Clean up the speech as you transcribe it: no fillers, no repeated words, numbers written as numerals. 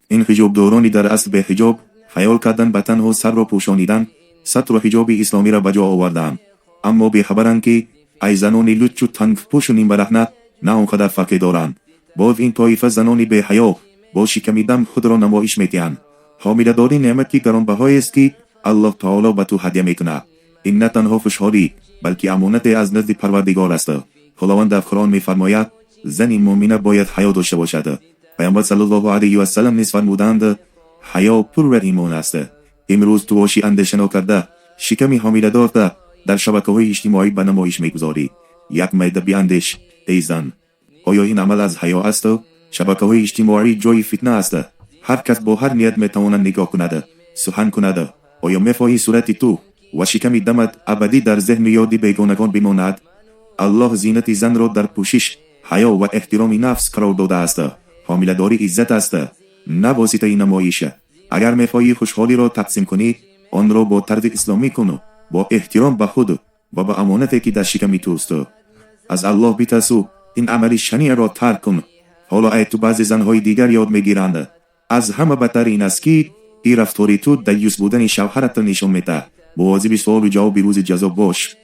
این حجاب دورانی در اصل به حجاب خیال کردن به تن و سر را پوشانیدن، ستر و حجاب اسلامی را بجا آوردند. اما بی‌خبرند که ای زنان لچ و تنگ پوش و نیم برهنه نه آنقدر فقه دارند. باز این طایفه زنان بی حیا با شکمیدن خود را نمایش می‌دهند. حامله‌داری نعمتی گرانبهایی است که الله تعالی به تو هدیه می‌کند. این نه تنها خوشحالی بلکه امانت از نزد پروردگار است. خداوند در قرآن می‌فرماید زن مؤمنه باید حیا داشته باشد. پیامبر صلی الله علیه و سلم نیز فرمودند حیا پر ایمان است. امروز تو باشی اندیشه کرده شکمی حامله‌دار در شبکه‌های اجتماعی به نمایش می‌گذاری. یک میده بیاندیش ای زن، آیا این عمل از حیا است؟ شبکه‌های اجتماعی جای فتنه است. هر کس با هر نیت می‌تواند نگاه کند، سخن کند. آیا می‌خواهی صورت تو و شکم دمت ابدی در ذهن یاد بیگانگان بماند؟ الله زینت زن را در پوشش، حیا و احترام نفس قرار داده است. حامله‌داری عزت است، نه واسطه نمایش. اگر می‌خواهی خوشحالی را تقسیم کنی، آن را با طرز اسلامی کن، با احترام به خود و به امانتی که در شکم توست. از الله بترسو، این عمل شنیع را ترک کن. حالا ای تو بعضی زنهای دیگر یاد میگیرند. از همه بدتر این است که این رفتاری تو دیوس بودن شوهرت نشان میده. مواظب سوال و جواب روز جزا باش.